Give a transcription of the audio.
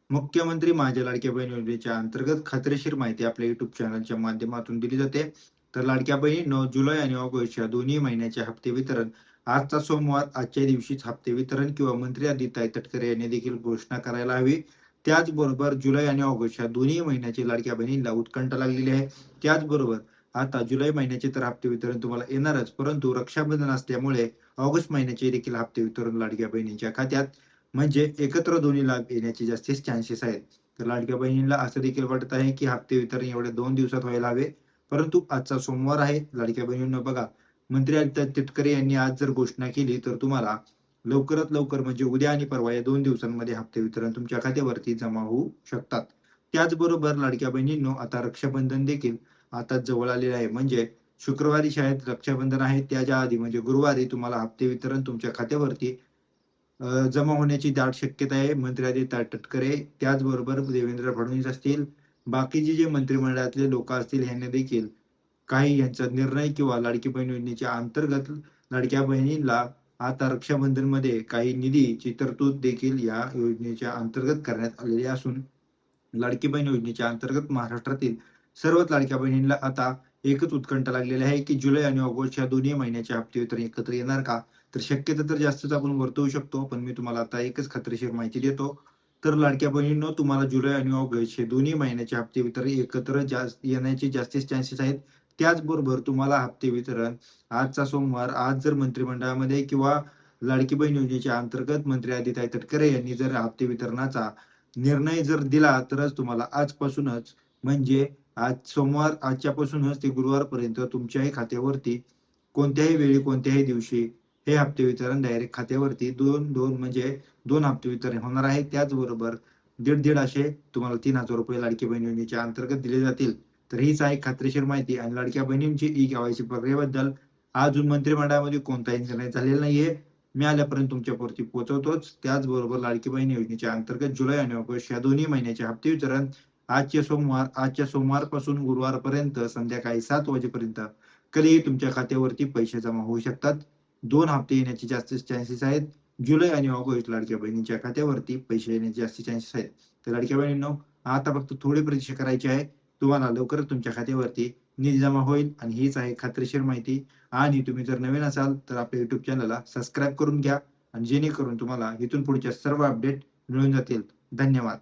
मुख्यमंत्री माझ्या लाडक्या बहीण योजनेच्या अंतर्गत खात्रीशीर माहिती आपल्या YouTube चॅनलच्या माध्यमातून दिली जाते. तर लाडक्या बहिणींनो, जुलै आणि ऑगस्ट या दोन्ही महिन्याचे हप्ते वितरण आजचा सोमवार, आजच्या दिवशीच हप्ते वितरण किंवा मंत्री आदित्य तटकरे यांनी देखील घोषणा करायला हवी. त्याचबरोबर जुलै आणि ऑगस्ट या दोन्ही महिन्याची लाडक्या बहिणींना उत्कंठ लागलेली आहे. त्याचबरोबर आता जुलै महिन्याचे तर हप्ते वितरण तुम्हाला येणारच, परंतु रक्षाबंधन असल्यामुळे ऑगस्ट महिन्याचे देखील हप्ते वितरण लाडक्या बहिणींच्या खात्यात म्हणजे एकत्र दोन्ही लाभ येण्याचे जास्तीत चान्सेस आहेत. तर लाडक्या बहिणींना असं देखील वाटत आहे, की हप्ते वितरण एवढ्या 2 दिवसात व्हायला हवे. परंतु आजचा सोमवार आहे. लाडक्या बहिणींनो बघा, मंत्री आदित्य तटकरे यांनी आज जर घोषणा केली, तर तुम्हाला लवकरात लवकर म्हणजे उद्या आणि परवा या 2 दिवसांमध्ये हप्ते वितरण तुमच्या खात्यावरती जमा होऊ शकतात. त्याचबरोबर लाडक्या बहिणींनो, आता रक्षाबंधन देखील आता जवळ आलेलं आहे. म्हणजे शुक्रवारी शाळेत रक्षाबंधन आहे. त्याच्या आधी म्हणजे गुरुवारी तुम्हाला हप्ते वितरण तुमच्या खात्यावरती जमा होण्याची दाट शक्यता आहे. मंत्री आदित्य तटकरे, त्याचबरोबर देवेंद्र फडणवीस असतील, बाकीचे जे मंत्रिमंडळातले लोकं असतील, ह्यांनी देखील काही यांचा निर्णय किंवा लाडकी बहीण योजनेच्या अंतर्गत लाडक्या बहिणींना आता रक्षाबंधनमध्ये काही निधीची तरतूद देखील या योजनेच्या अंतर्गत करण्यात आलेली असून, लाडकी बहीण योजनेच्या अंतर्गत महाराष्ट्रातील सर्वच लाडक्या बहिणींना आता एकच उत्कंठा लागलेली आहे, की जुलै आणि ऑगस्ट या दोन्ही महिन्याचे हप्ते वितरण एकत्र येणार का? तर शक्यता तर जास्तच आपण वर्तवू शकतो. पण मी तुम्हाला आता एकच खात्रीशीर माहिती देतो. तर लाडक्या बहिणींनो, तुम्हाला जुलै आणि ऑगस्ट हे दोन्ही महिन्याचे हप्ते वितरण एकत्र येण्याचे जास्तीत चान्सेस आहेत. त्याचबरोबर तुम्हाला हप्ते वितरण आजचा सोमवार, आज जर मंत्रिमंडळामध्ये किंवा लाडकी बहीण योजनेच्या अंतर्गत मंत्री आदित्य तटकरे यांनी जर हप्ते वितरणाचा निर्णय जर दिला, तरच तुम्हाला आजपासूनच म्हणजे आज सोमवार आजच्यापासूनच ते गुरुवारपर्यंत तुमच्याही खात्यावरती कोणत्याही वेळी, कोणत्याही दिवशी हे हप्ते वितरण डायरेक्ट खात्यावरती 2-2 म्हणजे 2 हप्ते वितरण होणार आहे. त्याचबरोबर दीड-दीड असे तुम्हाला ₹3,000 लाडकी बहीण योजनेच्या अंतर्गत दिले जातील. तर हीच आहे खात्रीशीर माहिती आणि लाडक्या बहिणींची ई-के-वाय-सी प्रक्रियेबद्दल अजून मंत्रिमंडळामध्ये कोणताही निर्णय झालेला नाहीये. मी आल्यापर्यंत तुमच्यावरती पोहोचवतोच. त्याचबरोबर लाडकी बहीण योजनेच्या अंतर्गत जुलै आणि ऑगस्ट या दोन्ही महिन्याचे हप्ते वितरण आजच्या सोमवारपासून गुरुवारपर्यंत संध्याकाळी 7 वाजेपर्यंत कधीही तुमच्या खात्यावरती पैसे जमा होऊ शकतात. 2 हप्ते येण्याचे जास्त चान्सेस आहेत. जुलै आणि ऑगस्ट लाडक्या बहिणींच्या खात्यावरती पैसे येण्याचे जास्त चान्सेस आहेत. तर लाडक्या बहिणींनो, आता फक्त थोडी प्रतीक्षा करायची आहे. तुम्हाला लवकरच तुमच्या खात्यावरती निधी जमा होईल आणि हीच आहे खात्रीशीर माहिती. आणि तुम्ही जर नवीन असाल, तर आपल्या YouTube चॅनलला सबस्क्राईब करून घ्या आणि जेणेकरून तुम्हाला इथून पुढच्या सर्व अपडेट मिळून जातील. धन्यवाद.